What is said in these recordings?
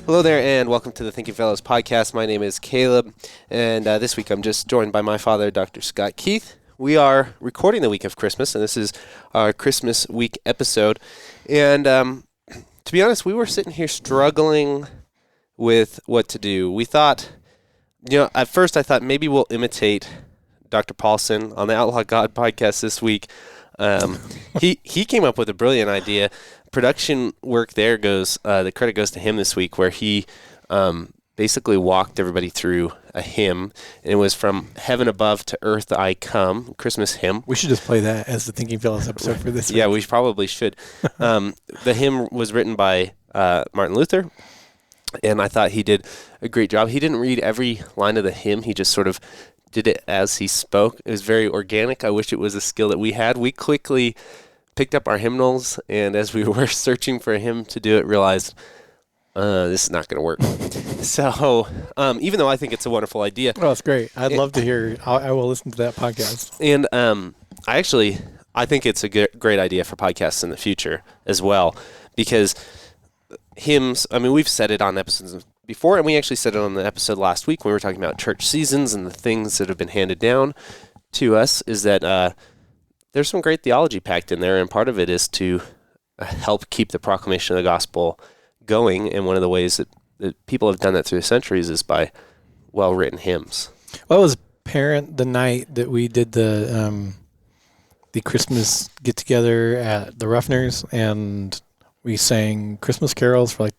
Hello there, and welcome to the Thinking Fellows podcast. My name is Caleb, and this week I'm just joined by my father, Dr. Scott Keith. We are recording the week of Christmas, and this is our Christmas week episode. And to be honest, we were sitting here struggling with what to do. We thought, at first I thought maybe we'll imitate Dr. Paulson on the Outlaw God podcast this week. He came up with a brilliant idea. Production work there goes, the credit goes to him this week, where he basically walked everybody through a hymn, and it was From Heaven Above to Earth I Come, Christmas hymn. We should just play that as the Thinking Fellows episode for this week. Yeah, we probably should. The hymn was written by Martin Luther, and I thought he did a great job. He didn't read every line of the hymn. He just sort of did it as he spoke. It was very organic. I wish it was a skill that we had. We quickly picked up our hymnals, and as we were searching for a hymn to do it, realized this is not going to work. So even though I think it's a wonderful idea. Oh, it's great. I'd love to hear. I will listen to that podcast. And I think it's a great idea for podcasts in the future as well, because hymns, we've said it on episodes before, and we actually said it on the episode last week when we were talking about church seasons and the things that have been handed down to us, is that there's some great theology packed in there, and part of it is to help keep the proclamation of the gospel going, and one of the ways that people have done that through the centuries is by well-written hymns. Well, it was apparent the night that we did the Christmas get-together at the Ruffners, and we sang Christmas carols for like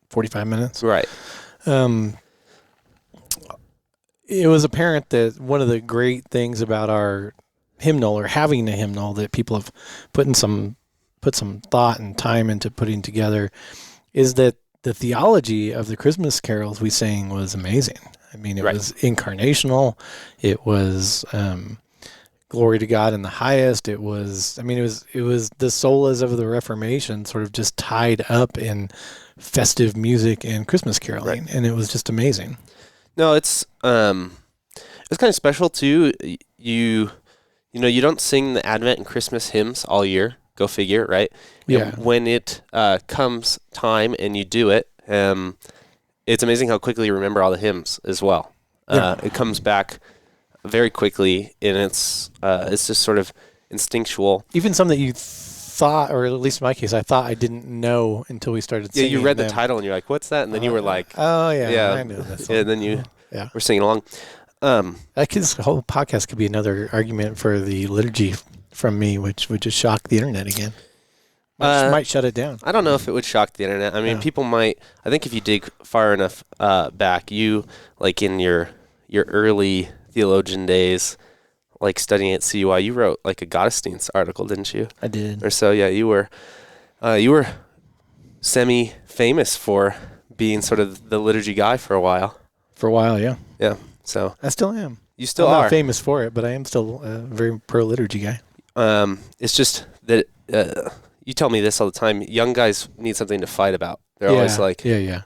45 minutes. Right. It was apparent that one of the great things about our hymnal, or having a hymnal that people have put some thought and time into putting together, is that the theology of the Christmas carols we sang was amazing. It Right. was incarnational. It was glory to God in the highest. It was the solas of the Reformation sort of just tied up in festive music and Christmas caroling, Right. and it was just amazing. No, it's kind of special too. You don't sing the Advent and Christmas hymns all year. Go figure, right? Yeah. And when it comes time and you do it, it's amazing how quickly you remember all the hymns as well. Yeah. It comes back very quickly, and it's just sort of instinctual. Even some that you thought, or at least in my case, I thought I didn't know until we started Yeah, singing you read them. the title and you're like, "What's that?" And then you were like, "Oh yeah, yeah, I know that song." and then you Yeah. were singing along. This whole podcast could be another argument for the liturgy from me, which would just shock the internet again. Might shut it down. I don't know if it would shock the internet. People might. I think if you dig far enough back, you, like in your early theologian days, like studying at CUI, you wrote like a Gottesdienst article, didn't you? I did. Or so, yeah. You were semi-famous for being sort of the liturgy guy for a while. For a while, yeah. Yeah. So I still am. you still I'm are not famous for it, but I am still a very pro liturgy guy. It's just that you tell me this all the time. Young guys need something to fight about. They're always like, yeah.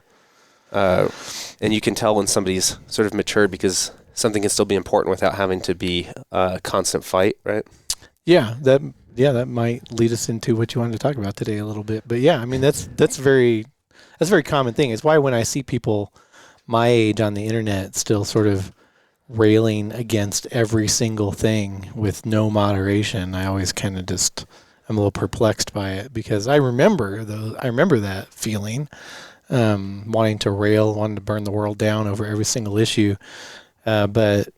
and you can tell when somebody's sort of matured, because something can still be important without having to be a constant fight, right? Yeah, that might lead us into what you wanted to talk about today a little bit. But yeah, that's a very common thing. It's why when I see people my age on the internet still sort of railing against every single thing with no moderation, I always kind of I'm a little perplexed by it, because I remember that feeling, wanting to rail, wanting to burn the world down over every single issue. But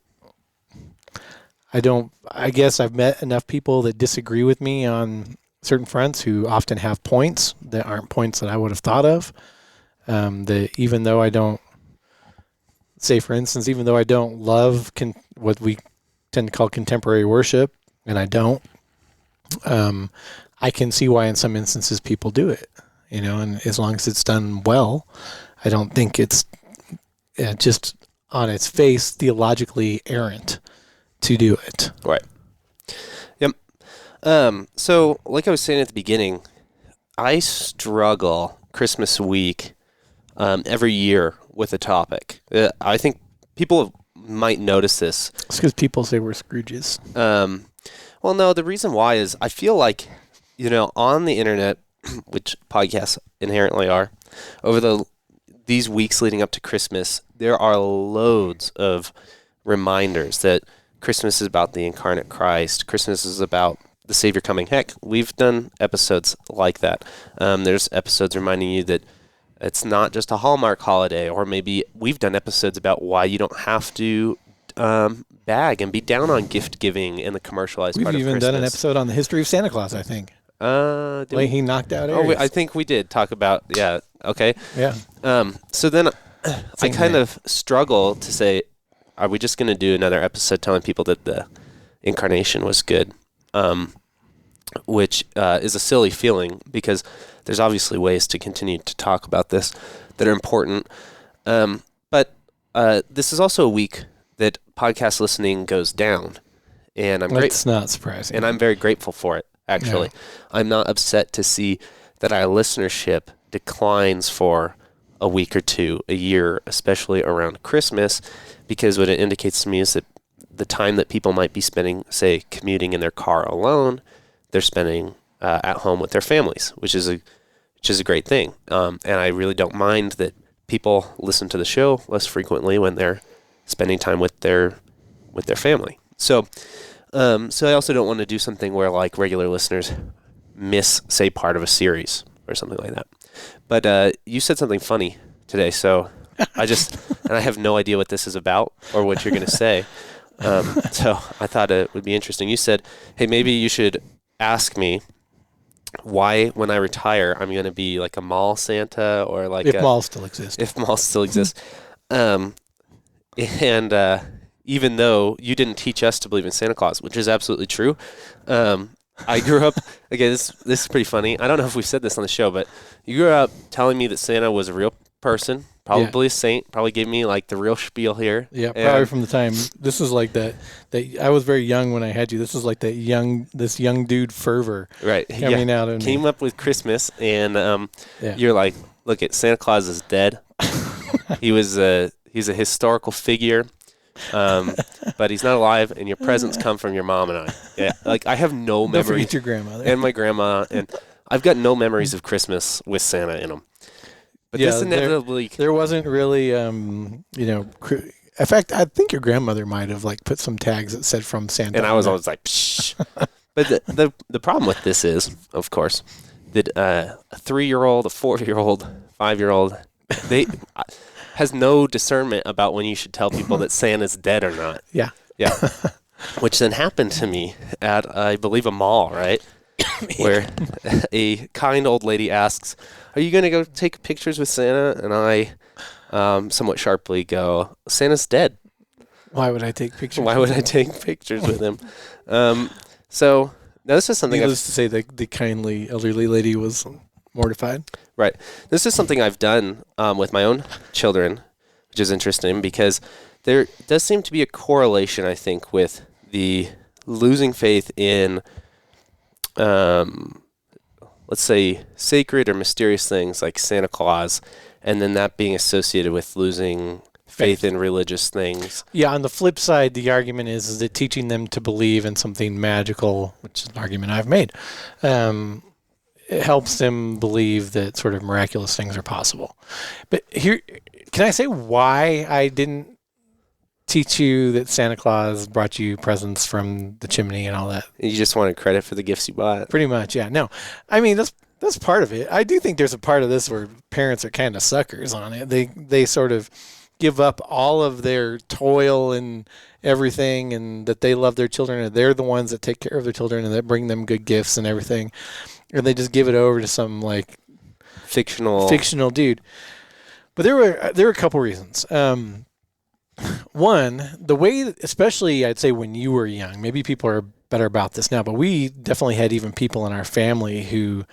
I guess I've met enough people that disagree with me on certain fronts, who often have points that aren't points that I would have thought of. That even though I don't, say for instance, even though I don't love what we tend to call contemporary worship, and I don't, I can see why in some instances people do it, and as long as it's done well, I don't think it's just on its face theologically errant to do it. Right. Yep. So like I was saying at the beginning, I struggle Christmas week every year with a topic. I think people might notice this. It's because people say we're Scrooges. Well, no, the reason why is I feel like, on the internet, which podcasts inherently are, over these weeks leading up to Christmas, there are loads of reminders that Christmas is about the incarnate Christ. Christmas is about the Savior coming. Heck, we've done episodes like that. There's episodes reminding you that it's not just a Hallmark holiday, or maybe we've done episodes about why you don't have to bag and be down on gift giving in the commercialized part of Christmas. We've even done an episode on the history of Santa Claus, I think. He knocked out Aries. I think we did talk about, yeah, okay. Yeah. So then I kind of struggle to say, are we just going to do another episode telling people that the incarnation was good? Which is a silly feeling, because there's obviously ways to continue to talk about this that are important. But this is also a week that podcast listening goes down, and That's not surprising. And I'm very grateful for it, actually. Yeah. I'm not upset to see that our listenership declines for a week or two, a year, especially around Christmas, because what it indicates to me is that the time that people might be spending, say, commuting in their car alone, they're spending at home with their families, which is a great thing. And I really don't mind that people listen to the show less frequently when they're spending time with their family. So I also don't want to do something where, like, regular listeners miss, say, part of a series or something like that. But you said something funny today, so and I have no idea what this is about or what you're going to say. So I thought it would be interesting. You said, hey, maybe you should ask me why, when I retire, I'm going to be like a mall Santa, or like if malls still exist. If malls still exist. And even though you didn't teach us to believe in Santa Claus, which is absolutely true, I grew up, again, this is pretty funny. I don't know if we've said this on the show, but you grew up telling me that Santa was a real person, probably a saint, probably gave me like the real spiel here. Yeah, probably from the time, this is like that I was very young when I had you. This is like this young dude fervor. Right. Coming out of Came up with Christmas, and you're like, look, Santa Claus is dead. He's a historical figure. But he's not alive, and your presents come from your mom and I. Yeah, like I have no memories. Don't forget your grandmother. And my grandma, and I've got no memories of Christmas with Santa in them. But this inevitably, there wasn't really, in fact, I think your grandmother might have like put some tags that said "from Santa," and I was always like, psh. But the problem with this is, of course, that a 3-year-old, a 4-year-old, 5-year-old, they has no discernment about when you should tell people that Santa's dead or not. Yeah. Yeah. Which then happened to me at, I believe, a mall, right? Where a kind old lady asks, are you going to go take pictures with Santa? And I somewhat sharply go, Santa's dead. Why would I take pictures? Why would I take pictures with him? So now this is something. Needless to say, the kindly elderly lady was mortified. Right. This is something I've done with my own children, which is interesting because there does seem to be a correlation, I think, with the losing faith in, let's say, sacred or mysterious things like Santa Claus, and then that being associated with losing faith in religious things. Yeah, on the flip side, the argument is that teaching them to believe in something magical, which is an argument I've made, it helps them believe that sort of miraculous things are possible. But here, can I say why I didn't teach you that Santa Claus brought you presents from the chimney and all that? You just wanted credit for the gifts you bought? Pretty much, yeah. No, I mean, that's part of it. I do think there's a part of this where parents are kind of suckers on it. They sort of give up all of their toil and everything, and that they love their children, and they're the ones that take care of their children and that bring them good gifts and everything. And they just give it over to some like fictional dude. But there were a couple reasons. One, the way, especially I'd say when you were young, maybe people are better about this now, but we definitely had even people in our family who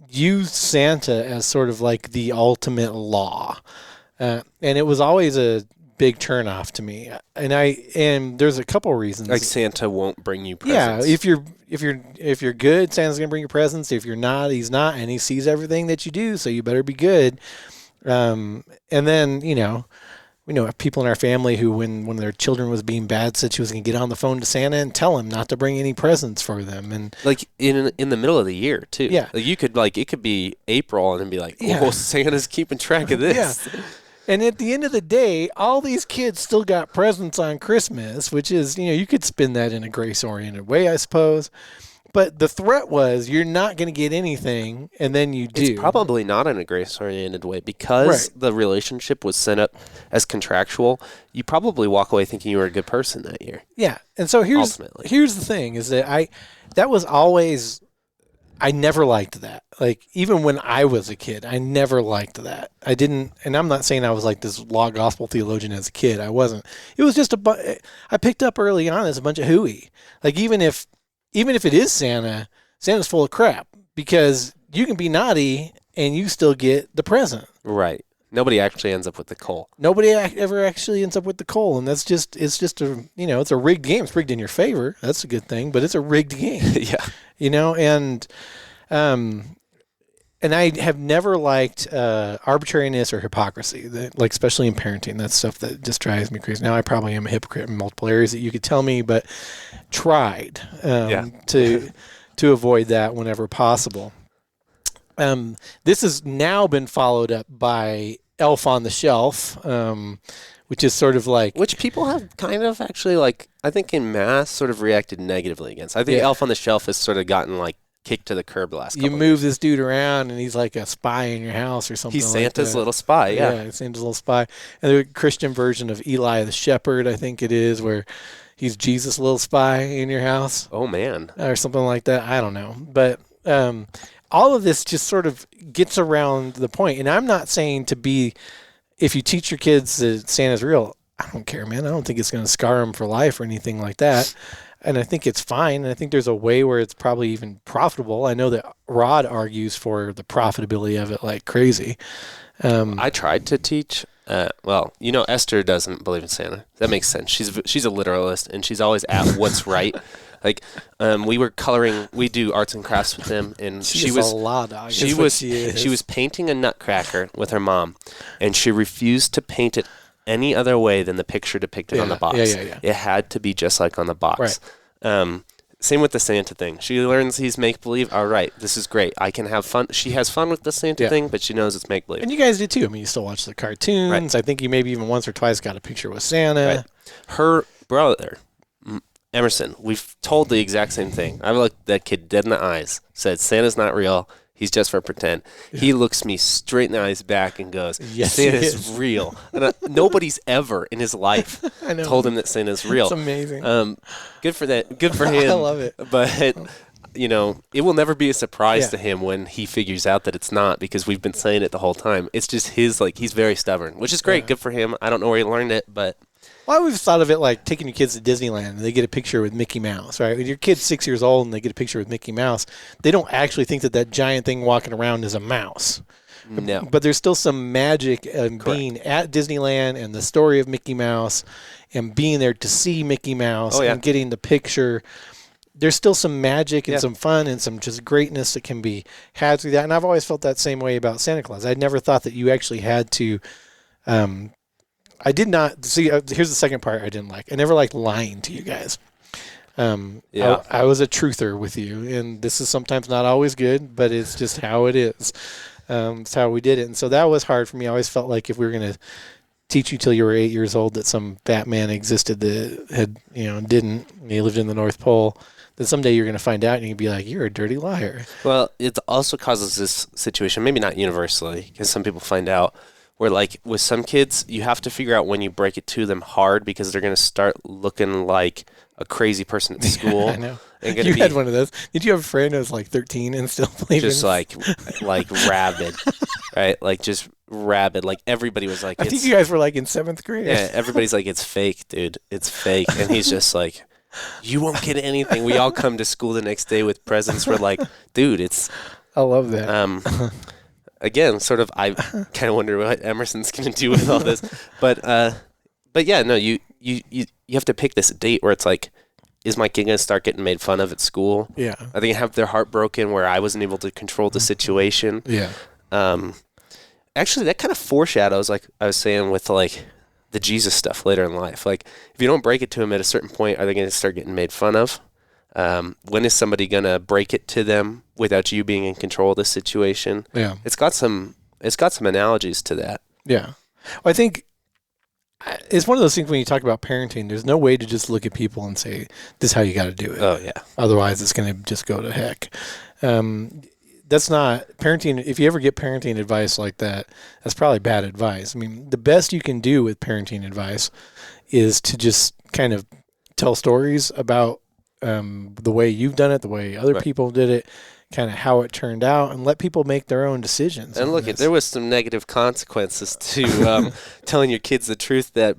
used Santa as sort of like the ultimate law. And it was always a big turnoff to me. And there's a couple reasons. Like Santa won't bring you presents. Yeah, if you're good, Santa's gonna bring you presents. If you're not, he's not, and he sees everything that you do, so you better be good. And then we know people in our family who, when one of their children was being bad, said she was going to get on the phone to Santa and tell him not to bring any presents for them. And like in the middle of the year too. Yeah. Like you could it could be April and then be like, Yeah. oh, Santa's keeping track of this. Yeah. And at the end of the day, all these kids still got presents on Christmas, which is, you could spin that in a grace-oriented way, I suppose. But the threat was, you're not going to get anything, and then you do. It's probably not in a grace-oriented way because the relationship was set up as contractual. You probably walk away thinking you were a good person that year. Yeah. And so here's the thing, is that that was always... I never liked that. Like, even when I was a kid, I never liked that. I didn't, and I'm not saying I was like this law gospel theologian as a kid. I wasn't. It was just I picked up early on as a bunch of hooey. Like, even if it is Santa, Santa's full of crap, because you can be naughty and you still get the present. Right. Nobody actually ends up with the coal. Nobody ever actually ends up with the coal, and it's just a, it's a rigged game. It's rigged in your favor. That's a good thing, but it's a rigged game. Yeah. And I have never liked arbitrariness or hypocrisy, especially in parenting. That's stuff that just drives me crazy. Now I probably am a hypocrite in multiple areas that you could tell me, but tried to avoid that whenever possible. This has now been followed up by Elf on the Shelf, which is sort of like... Which people have kind of actually, I think in mass sort of reacted negatively against. I think Elf on the Shelf has sort of gotten, kicked to the curb the last couple You move this dude around, and he's like a spy in your house or something. He's Santa's little spy, Yeah, he's Santa's little spy. And the Christian version of Eli the Shepherd, I think it is, where he's Jesus' little spy in your house. Oh, man. Or something like that. I don't know. But... all of this just sort of gets around the point. And I'm not saying if you teach your kids that Santa's real, I don't care, man. I don't think it's going to scar them for life or anything like that. And I think it's fine. And I think there's a way where it's probably even profitable. I know that Rod argues for the profitability of it like crazy. I tried to teach. Esther doesn't believe in Santa. That makes sense. She's a literalist, and she's always at what's right. We were coloring. We do arts and crafts with them, and she was painting a nutcracker with her mom, and she refused to paint it any other way than the picture depicted on the box. Yeah. It had to be just like on the box. Right. Same with the Santa thing. She learns he's make-believe. All right, this is great. I can have fun. She has fun with the Santa thing, but she knows it's make-believe. And you guys did too. I mean, you still watch the cartoons. Right. I think you maybe even once or twice got a picture with Santa. Right. Her brother, Emerson, we've told the exact same thing. I looked that kid dead in the eyes, said, Santa's not real. He's just for pretend. Yeah. He looks me straight in the eyes back and goes, yes, Santa's real. And nobody's ever in his life told him that Santa's real. It's amazing. Good for that. Good for him. I love it. But, it will never be a surprise to him when he figures out that it's not, because we've been saying it the whole time. It's just he's very stubborn, which is great. Yeah. Good for him. I don't know where he learned it, but... Well, I always thought of it like taking your kids to Disneyland and they get a picture with Mickey Mouse, right? When your kid's 6 years old and they get a picture with Mickey Mouse, they don't actually think that giant thing walking around is a mouse. No. But there's still some magic in being at Disneyland and the story of Mickey Mouse and being there to see Mickey Mouse and getting the picture. There's still some magic and some fun and some just greatness that can be had through that. And I've always felt that same way about Santa Claus. I never thought that you actually had to... I did not see. Here's the second part I didn't like. I never liked lying to you guys. I was a truther with you, and this is sometimes not always good, but it's just how it is. It's how we did it, and so that was hard for me. I always felt like if we were going to teach you till you were 8 years old that some Batman existed that had didn't. He lived in the North Pole. That someday you're going to find out, and you'd be like, "You're a dirty liar." Well, it also causes this situation, maybe not universally, because some people find out. Where, with some kids, you have to figure out when you break it to them hard because they're going to start looking like a crazy person at school. I know. You had one of those. Did you have a friend who was 13 and still believed just rabid, right? Just rabid. Everybody was like, I think you guys were in 7th grade. Yeah, everybody's like, it's fake, dude. It's fake. And he's just like, you won't get anything. We all come to school the next day with presents. We're like, dude, it's... I love that. Again, sort of, I kind of wonder what Emerson's going to do with all this, but yeah, no, you have to pick this date where it's like, is my kid going to start getting made fun of at school? Yeah, are they going to have their heart broken where I wasn't able to control the situation? Yeah. Actually, that kind of foreshadows, like I was saying, with the Jesus stuff later in life. Like, if you don't break it to them at a certain point, are they going to start getting made fun of? When is somebody going to break it to them without you being in control of the situation? Yeah. It's got some analogies to that. Yeah. Well, I think it's one of those things when you talk about parenting, there's no way to just look at people and say, this is how you got to do it. Oh, yeah. Otherwise, it's going to just go to heck. That's not parenting. If you ever get parenting advice like that, that's probably bad advice. I mean, the best you can do with parenting advice is to just kind of tell stories about the way you've done it, the way other people did it, kind of how it turned out, and let people make their own decisions. And look, there was some negative consequences to telling your kids the truth that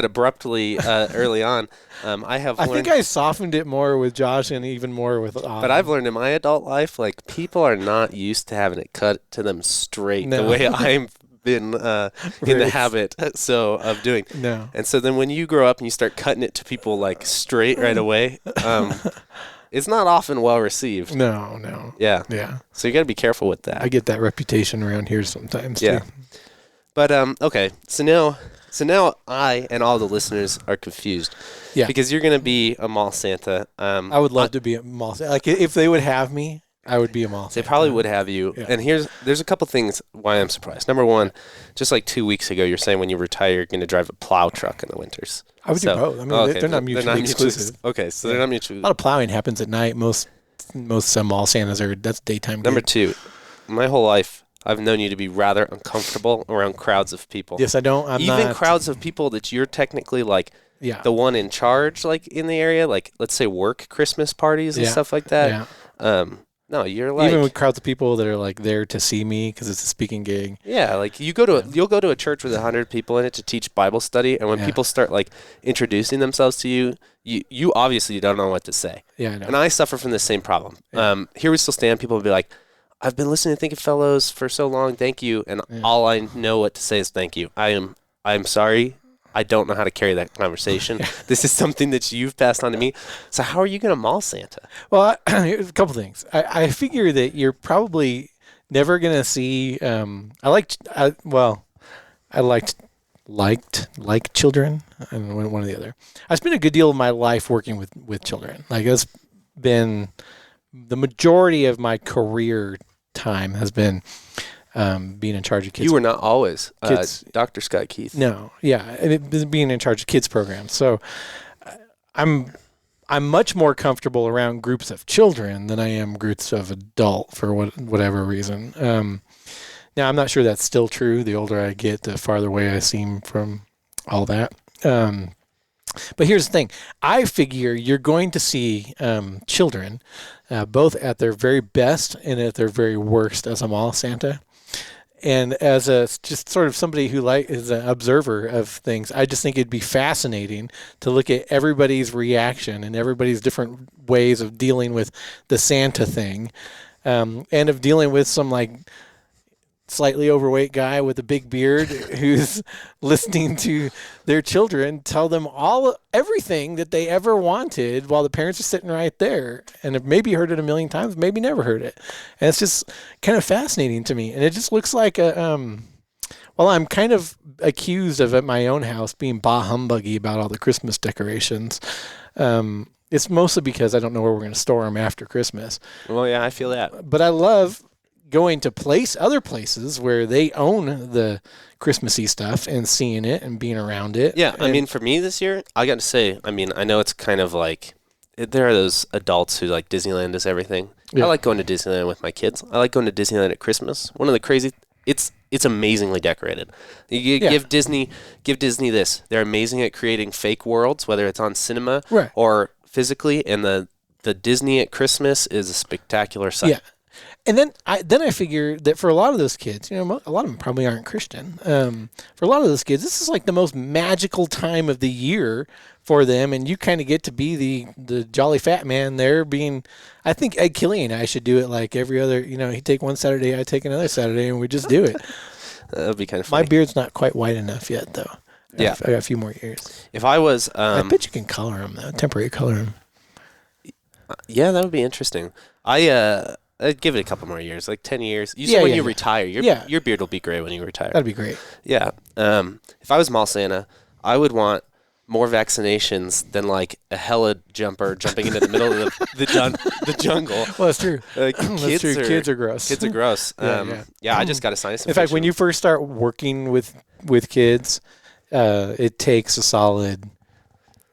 abruptly early on. I think I softened it more with Josh and even more with But I've learned in my adult life, like, people are not used to having it cut to them straight the way I've been in the habit of doing. No. And so then when you grow up and you start cutting it to people like straight right away, it's not often well received. No. Yeah. Yeah. So you got to be careful with that. I get that reputation around here sometimes. Yeah. Too. But okay, so now I and all the listeners are confused. Yeah. Because you're going to be a mall Santa. I would love to be a mall Santa. Like, if they would have me, I would be a mall Santa. They probably would have you. Yeah. And there's a couple things why I'm surprised. Number one, just like 2 weeks ago, you're saying when you retire, you're going to drive a plow truck in the winters. I would do both. I mean, they're not mutually exclusive. Okay, so they're not mutually. A lot of plowing happens at night. Most mall Santas that's daytime. Number two, my whole life, I've known you to be rather uncomfortable around crowds of people. Yes, I don't. I'm Even not, crowds of people that you're technically like the one in charge, like in the area, like let's say work Christmas parties and stuff like that. Yeah. No, you're like even with crowds of people that are like there to see me because it's a speaking gig. Yeah, like you'll go to a church with 100 people in it to teach Bible study, and when people start like introducing themselves to you, you obviously don't know what to say. Yeah, I know. And I suffer from the same problem. Yeah. Here we still stand. People will be like, "I've been listening to Thinking Fellows for so long. Thank you." And all I know what to say is thank you. I'm sorry. I don't know how to carry that conversation. This is something that you've passed on to me. So how are you going to mall Santa? Well, here's a couple things. I figure that you're probably never going to see. I liked children. I don't know, one or the other. I spent a good deal of my life working with children. Like, it's been the majority of my career time has been being in charge of kids. You were not always Dr. Scott Keith. No, yeah, and being in charge of kids programs. So I'm much more comfortable around groups of children than I am groups of adult for whatever reason. Now, I'm not sure that's still true. The older I get, the farther away I seem from all that. But here's the thing. I figure you're going to see children both at their very best and at their very worst as a mall Santa. And as just sort of somebody who is an observer of things, I just think it'd be fascinating to look at everybody's reaction and everybody's different ways of dealing with the Santa thing, and of dealing with some like slightly overweight guy with a big beard who's listening to their children tell them everything that they ever wanted while the parents are sitting right there and have maybe heard it a million times, maybe never heard it. And it's just kind of fascinating to me. And it just looks like I'm kind of accused of at my own house being bah humbuggy about all the Christmas decorations. It's mostly because I don't know where we're going to store them after Christmas. Well, yeah, I feel that. But I love going to other places where they own the Christmassy stuff and seeing it and being around it. Yeah, I mean, for me this year, I got to say, I mean, I know it's kind of like, there are those adults who like Disneyland is everything. Yeah. I like going to Disneyland with my kids. I like going to Disneyland at Christmas. One of the crazy, it's amazingly decorated. Give Disney this. They're amazing at creating fake worlds, whether it's on cinema or physically, and the Disney at Christmas is a spectacular sight. Yeah. And then I figure that for a lot of those kids, a lot of them probably aren't Christian. For a lot of those kids, this is like the most magical time of the year for them, and you kind of get to be the jolly fat man there. I think Ed Killian and I should do it like every other. He'd take one Saturday, I take another Saturday, and we just do it. That would be kind of funny. My beard's not quite white enough yet, though. I got a few more years. If I was, I bet you can color them though, temporary color them. Yeah, that would be interesting. I'd give it a couple more years, like 10 years. You said when you retire, your beard will be gray when you retire. That'd be great. Yeah. If I was mall Santa, I would want more vaccinations than like a hella jumper jumping into the middle of the jungle. Well, that's true. Kids are gross. Kids are gross. I just got a sinus infection. In fact, when you first start working with kids, it takes a solid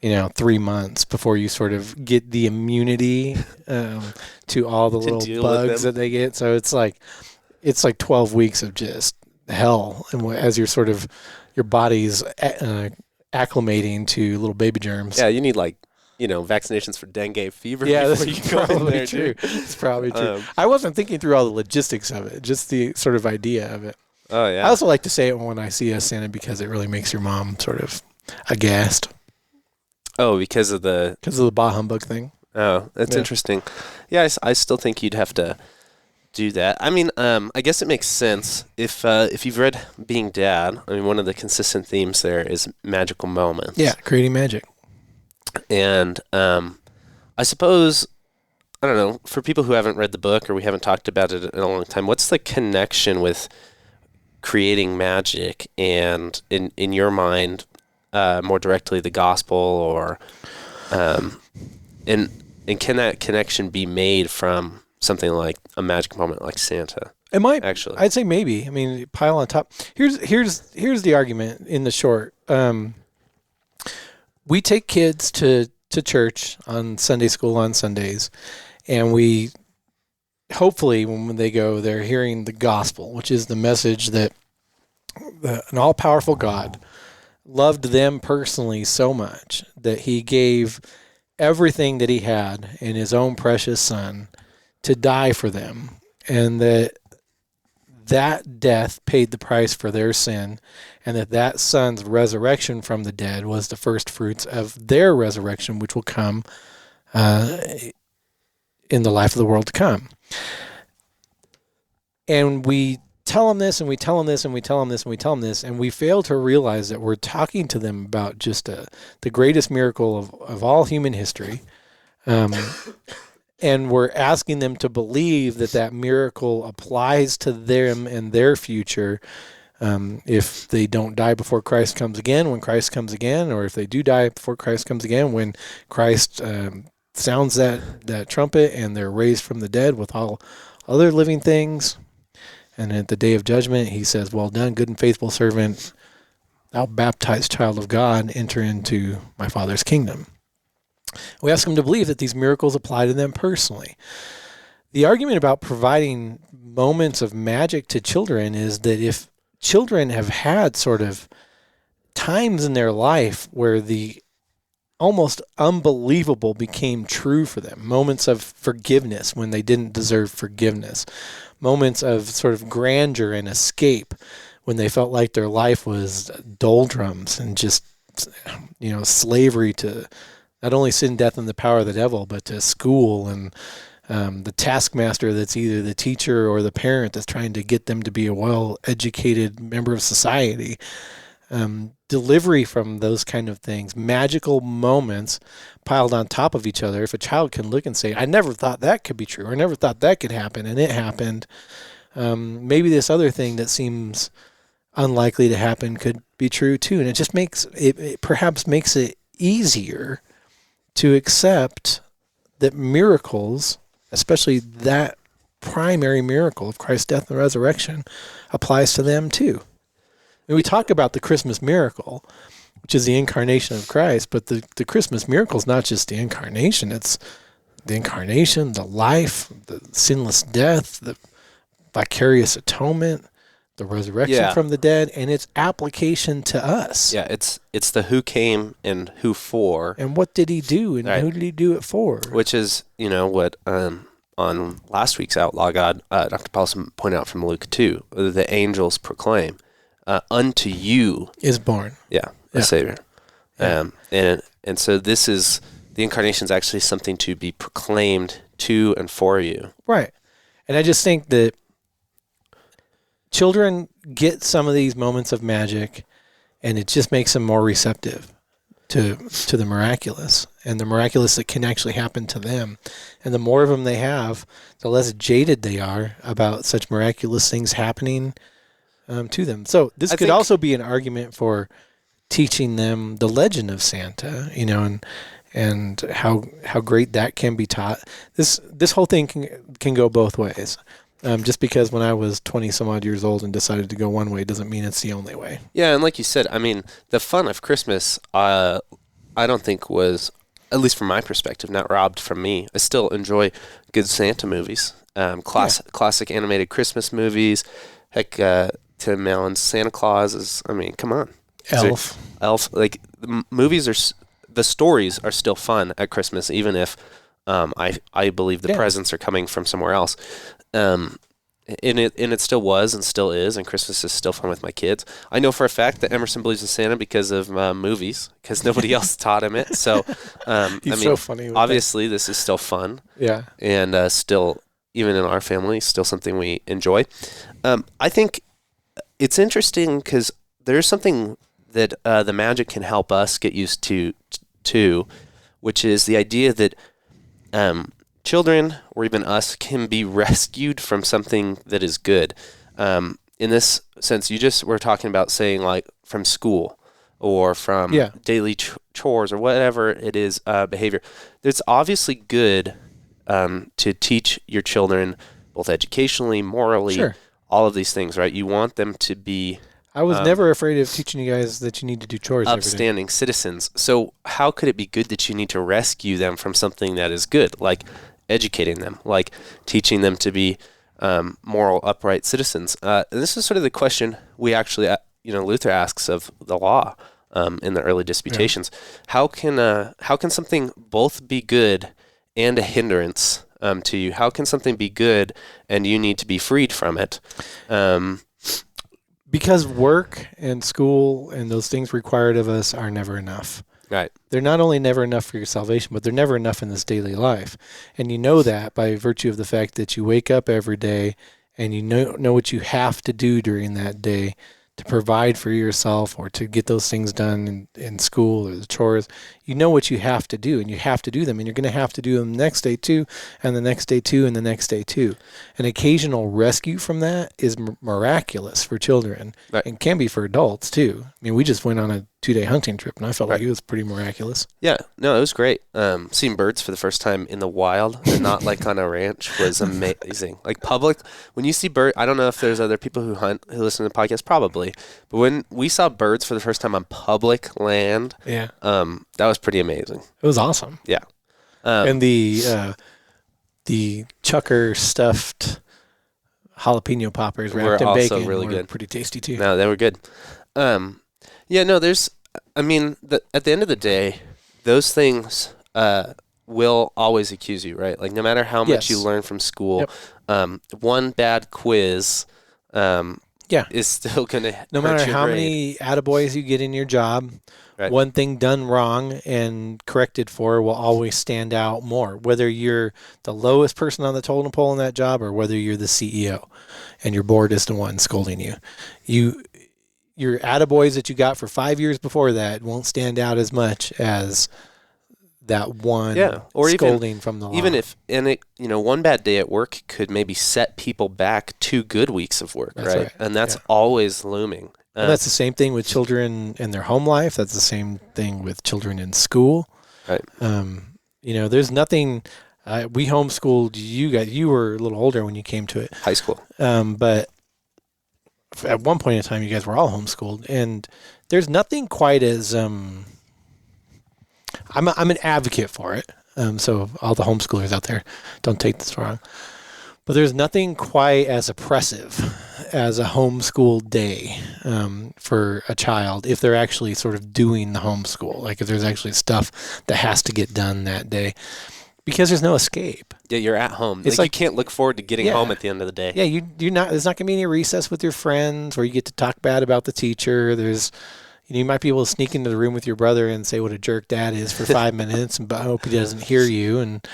3 months before you sort of get the immunity to all the little bugs that they get. So it's like 12 weeks of just hell, and as you're sort of your body's acclimating to little baby germs. Yeah, you need vaccinations for dengue fever. Yeah, that's probably true. It's probably true. I wasn't thinking through all the logistics of it, just the sort of idea of it. Oh yeah. I also like to say it when I see a Santa because it really makes your mom sort of aghast. Oh, because of the bah humbug thing. Oh, that's interesting. Yeah, I still think you'd have to do that. I mean, I guess it makes sense if you've read Being Dad. I mean, one of the consistent themes there is magical moments. Yeah, creating magic. And I suppose, I don't know, for people who haven't read the book or we haven't talked about it in a long time, what's the connection with creating magic and, in your mind, more directly the gospel, or and can that connection be made from something like a magic moment like Santa? It might, actually. I'd say maybe. I mean, pile on top. Here's the argument in the short. We take kids to church on Sunday school on Sundays, and we hopefully when they go, they're hearing the gospel, which is the message that an all-powerful God loved them personally so much that he gave everything that he had in his own precious son to die for them, and that death paid the price for their sin, and that son's resurrection from the dead was the first fruits of their resurrection, which will come in the life of the world to come. And we tell them this, and we tell them this, and we tell them this, and we tell them this, and we fail to realize that we're talking to them about just the greatest miracle of all human history. And we're asking them to believe that miracle applies to them and their future if they don't die before Christ comes again, when Christ comes again, or if they do die before Christ comes again, when Christ sounds that trumpet and they're raised from the dead with all other living things. And at the day of judgment, he says, "Well done, good and faithful servant, thou baptized child of God, enter into my Father's kingdom." We ask them to believe that these miracles apply to them personally. The argument about providing moments of magic to children is that if children have had sort of times in their life where the almost unbelievable became true for them, moments of forgiveness when they didn't deserve forgiveness, moments of sort of grandeur and escape when they felt like their life was doldrums and just, slavery to not only sin, death, and the power of the devil, but to school and the taskmaster that's either the teacher or the parent that's trying to get them to be a well-educated member of society. Delivery from those kind of things, magical moments piled on top of each other. If a child can look and say, "I never thought that could be true, or I never thought that could happen," and it happened, maybe this other thing that seems unlikely to happen could be true too. And it just perhaps makes it easier to accept that miracles, especially that primary miracle of Christ's death and resurrection, applies to them too. And we talk about the Christmas miracle, which is the incarnation of Christ, but the Christmas miracle is not just the incarnation, it's the incarnation, the life, the sinless death, the vicarious atonement, the resurrection from the dead, and its application to us. Yeah, it's the who came and who for. And what did he do, and who did he do it for? Which is, what on last week's Outlaw God, Dr. Paulson pointed out from Luke 2, the angels proclaim, unto you is born. A Savior. Yeah. And so this is, the incarnation is actually something to be proclaimed to and for you. Right. And I just think that children get some of these moments of magic, and it just makes them more receptive. to the miraculous, and the miraculous that can actually happen to them. And the more of them they have, the less jaded they are about such miraculous things happening to them. So this could also be an argument for teaching them the legend of Santa, and how great that can be taught. This whole thing can go both ways. Just because when I was 20 some odd years old and decided to go one way doesn't mean it's the only way. Yeah, and like you said, I mean, the fun of Christmas, I don't think was, at least from my perspective, not robbed from me. I still enjoy good Santa movies, classic animated Christmas movies. Heck, Tim Allen's Santa Claus is, I mean, come on. Elf. Like, the movies the stories are still fun at Christmas, even if I believe the presents are coming from somewhere else. And it still was and still is, and Christmas is still fun with my kids. I know for a fact that Emerson believes in Santa because of movies, because nobody else taught him it. So, He's so funny. Obviously, this is still fun. Yeah. And still, even in our family, still something we enjoy. I think it's interesting because there's something that the magic can help us get used to, which is the idea that children, or even us, can be rescued from something that is good. In this sense, you just were talking about saying, like, from school or from daily chores or whatever it is, behavior. It's obviously good to teach your children, both educationally, morally, all of these things, right? You want them to be... I was never afraid of teaching you guys that you need to do chores every day. Upstanding citizens. So how could it be good that you need to rescue them from something that is good, like educating them, like teaching them to be moral, upright citizens? And this is sort of the question we actually, Luther asks of the law in the early disputations. How can something both be good and a hindrance to you? How can something be good and you need to be freed from it? Because work and school and those things required of us are never enough. Right. They're not only never enough for your salvation, but they're never enough in this daily life. And you know that by virtue of the fact that you wake up every day and you know what you have to do during that day to provide for yourself or to get those things done in school or the chores. You know what you have to do, and you have to do them, and you're going to have to do them the next day too, and the next day too, and the next day too. An occasional rescue from that is miraculous for children, and can be for adults too. I mean, we just went on a 2-day hunting trip, and I felt like it was pretty miraculous. Yeah, no, it was great. Seeing birds for the first time in the wild and not like on a ranch was amazing. Like public, when you see birds, I don't know if there's other people who hunt who listen to the podcast, probably, but when we saw birds for the first time on public land, that was pretty amazing. It was awesome. Yeah, and the chucker stuffed jalapeno poppers wrapped in bacon really were good. Pretty tasty too. No, they were good. Yeah, no, I mean, at the end of the day, those things will always accuse you, right? Like, no matter how much you learn from school, one bad quiz is still going to hurt no matter your how grade. many attaboys you get in your job, one thing done wrong and corrected for will always stand out more, whether you're the lowest person on the totem pole in that job or whether you're the CEO and your board is the one scolding you. Your attaboys that you got for 5 years before that won't stand out as much as that one or scolding from the law. Even if, one bad day at work could maybe set people back 2 good weeks of work, right? And that's always looming. And that's the same thing with children in their home life. That's the same thing with children in school. Right. There's nothing. We homeschooled you guys. You were a little older when you came to it. High school. But at one point in time, you guys were all homeschooled, and there's nothing quite as. I'm an advocate for it. So all the homeschoolers out there, don't take this wrong. But there's nothing quite as oppressive as a homeschool day for a child if they're actually sort of doing the homeschool. Like if there's actually stuff that has to get done that day. Because there's no escape. Yeah, you're at home. It's like you can't look forward to getting home at the end of the day. Yeah, you're not. There's not going to be any recess with your friends where you get to talk bad about the teacher. You might be able to sneak into the room with your brother and say what a jerk dad is for 5 minutes, and I hope he doesn't hear you. And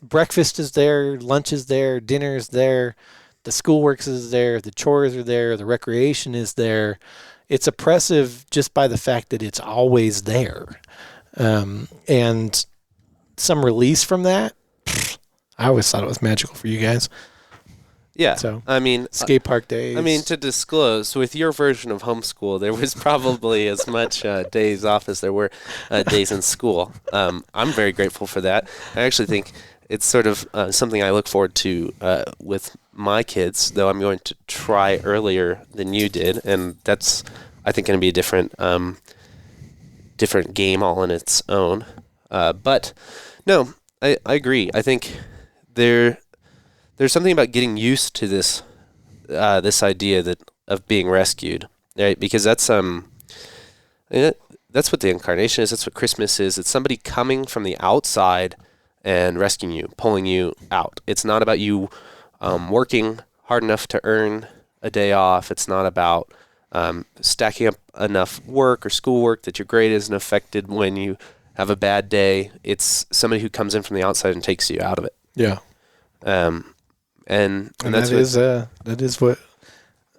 breakfast is there, lunch is there, dinner is there, the schoolwork is there, the chores are there, the recreation is there. it's oppressive just by the fact that it's always there. And some release from that, I always thought it was magical for you guys. Yeah. So, I mean, skate park days. I mean, to disclose, with your version of homeschool, there was probably as much days off as there were days in school. I'm very grateful for that. I actually think it's sort of something I look forward to with my kids, though I'm going to try earlier than you did, and that's, I think, going to be a different game all on its own. But no, I agree. I think there's something about getting used to this idea of being rescued, right? Because that's what the incarnation is. That's what Christmas is. It's somebody coming from the outside and rescuing you, pulling you out. It's not about you working hard enough to earn a day off. It's not about stacking up enough work or schoolwork that your grade isn't affected when you have a bad day. It's somebody who comes in from the outside and takes you out of it. Yeah. And that is what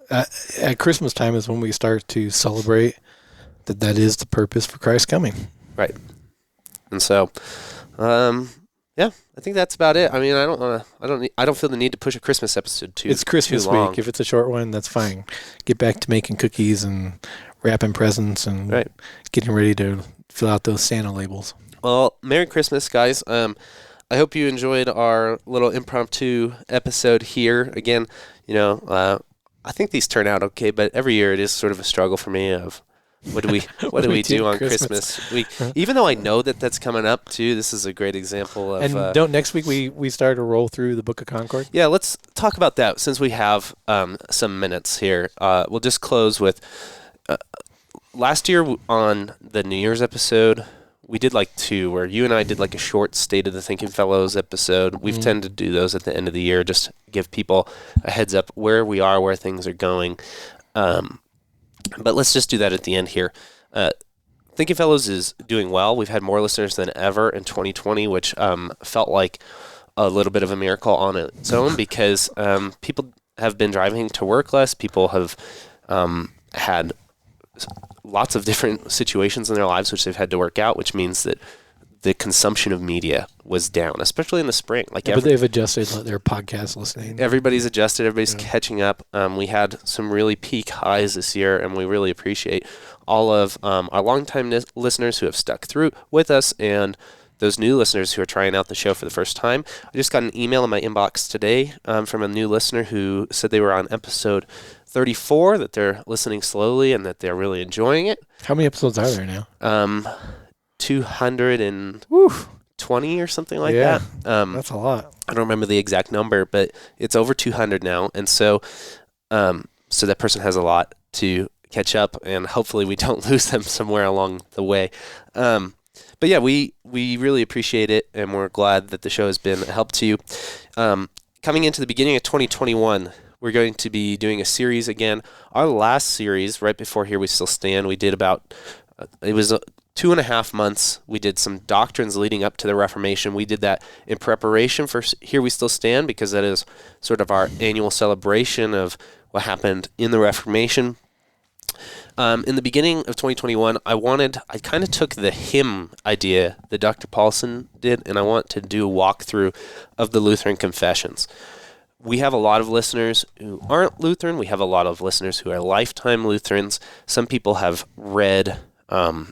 at Christmas time is when we start to celebrate that is the purpose for Christ coming. Right. And so, yeah, I think that's about it. I mean, I don't feel the need to push a Christmas episode too. It's Christmas too long. week. If it's a short one, that's fine. Get back to making cookies and wrapping presents and getting ready to fill out those Santa labels. Well, Merry Christmas, guys. I hope you enjoyed our little impromptu episode here. Again, I think these turn out okay, but every year it is sort of a struggle for me of what do we do on Christmas week? Even though I know that that's coming up too, this is a great example of. And don't next week we start to roll through the Book of Concord? Yeah, let's talk about that since we have some minutes here. We'll just close with last year on the New Year's episode. We did like two where you and I did like a short State of the Thinking Fellows episode. We've tended to do those at the end of the year, just to give people a heads up where we are, where things are going. But let's just do that at the end here. Thinking Fellows is doing well. We've had more listeners than ever in 2020, which felt like a little bit of a miracle on its own because people have been driving to work less. People have had lots of different situations in their lives which they've had to work out, which means that the consumption of media was down, especially in the spring. But they've adjusted their podcast listening. Everybody's adjusted. Everybody's catching up. We had some really peak highs this year, and we really appreciate all of our longtime listeners who have stuck through with us and those new listeners who are trying out the show for the first time. I just got an email in my inbox today from a new listener who said they were on episode 34, that they're listening slowly and that they're really enjoying it. How many episodes are there now? 220 or something like that. That's a lot. I don't remember the exact number, but it's over 200 now. And so so that person has a lot to catch up, and hopefully we don't lose them somewhere along the way. But yeah, we really appreciate it, and we're glad that the show has been a help to you. Coming into the beginning of 2021, we're going to be doing a series again. Our last series, right before Here We Still Stand, we did about, it was 2.5 months. We did some doctrines leading up to the Reformation. We did that in preparation for Here We Still Stand because that is sort of our annual celebration of what happened in the Reformation. In the beginning of 2021, I kind of took the hymn idea that Dr. Paulson did, and I want to do a walkthrough of the Lutheran confessions. We have a lot of listeners who aren't Lutheran. We have a lot of listeners who are lifetime Lutherans. Some people have read, small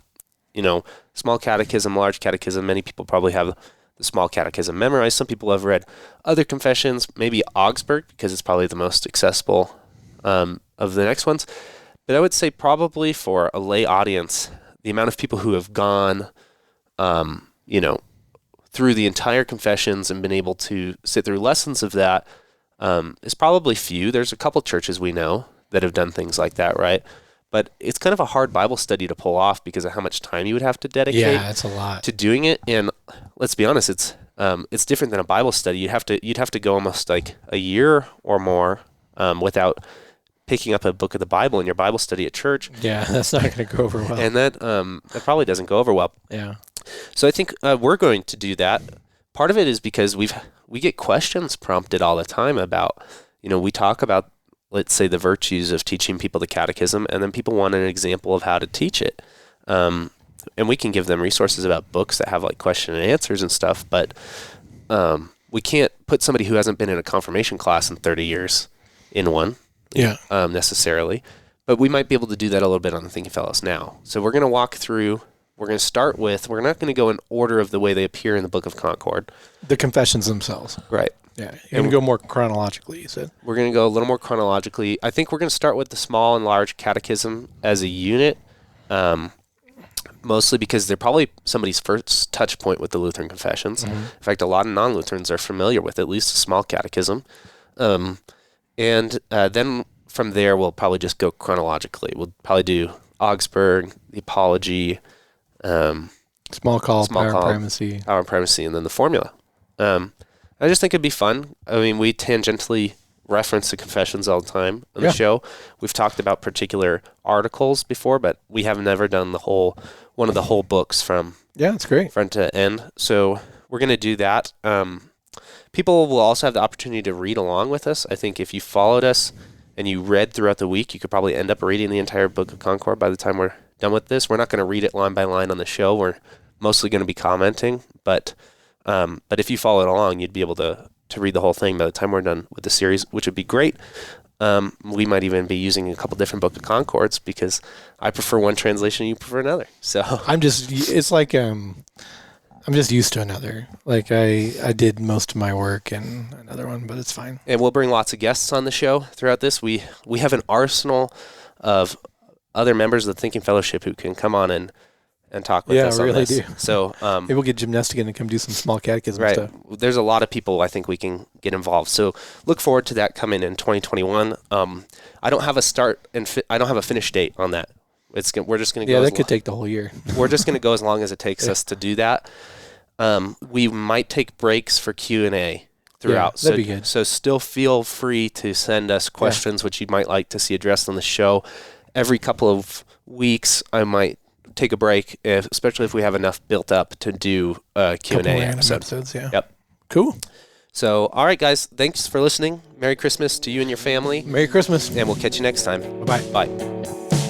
catechism, large catechism. Many people probably have the small catechism memorized. Some people have read other confessions, maybe Augsburg, because it's probably the most accessible of the next ones. But I would say probably for a lay audience, the amount of people who have gone, through the entire confessions and been able to sit through lessons of that is probably few. There's a couple churches we know that have done things like that, right? But it's kind of a hard Bible study to pull off because of how much time you would have to dedicate. Yeah, it's a lot to doing it. And let's be honest, it's different than a Bible study. You'd have to go almost like a year or more without picking up a book of the Bible in your Bible study at church. Yeah, that's not going to go over well. And that probably doesn't go over well. Yeah. So I think we're going to do that. Part of it is because we get questions prompted all the time about, we talk about let's say, the virtues of teaching people the catechism, and then people want an example of how to teach it. And we can give them resources about books that have like question and answers and stuff, but we can't put somebody who hasn't been in a confirmation class in 30 years in one necessarily. But we might be able to do that a little bit on the Thinking Fellows now. So we're going to walk through, we're going to start with, we're not going to go in order of the way they appear in the Book of Concord. The confessions themselves. Right. Yeah. You're going to go more chronologically, you said. We're going to go a little more chronologically. I think we're going to start with the small and large catechism as a unit, mostly because they're probably somebody's first touch point with the Lutheran confessions. Mm-hmm. In fact, a lot of non-Lutherans are familiar with at least a small catechism. And then from there, we'll probably just go chronologically. We'll probably do Augsburg, the Apology, Small Call, Power and Primacy, and then the Formula. I just think it'd be fun. I mean, we tangentially reference the confessions all the time on the show. We've talked about particular articles before, but we have never done one of the whole books from it's great. front to end. So we're going to do that. People will also have the opportunity to read along with us. I think if you followed us and you read throughout the week, you could probably end up reading the entire Book of Concord by the time we're done with this. We're not going to read it line by line on the show. We're mostly going to be commenting, but if you followed along, you'd be able to read the whole thing by the time we're done with the series, which would be great. We might even be using a couple different Book of Concords because I prefer one translation, you prefer another. So I'm just used to another. Like I did most of my work in another one, but it's fine. And we'll bring lots of guests on the show throughout this. We have an arsenal of other members of the Thinking Fellowship who can come on and talk with us on really this. Do. So maybe we'll get Gymnastic in and come do some small catechism stuff. There's a lot of people I think we can get involved. So look forward to that coming in 2021. I don't have a start and I don't have a finish date on that. We're just going to go. Yeah, that could take the whole year. We're just going to go as long as it takes us to do that. We might take breaks for Q&A throughout. That'd be good. So still feel free to send us questions which you might like to see addressed on the show. Every couple of weeks, I might take a break, especially if we have enough built up to do Q&A episodes. Yeah. Yep. Cool. So, all right, guys. Thanks for listening. Merry Christmas to you and your family. Merry Christmas. And we'll catch you next time. Bye-bye. Bye.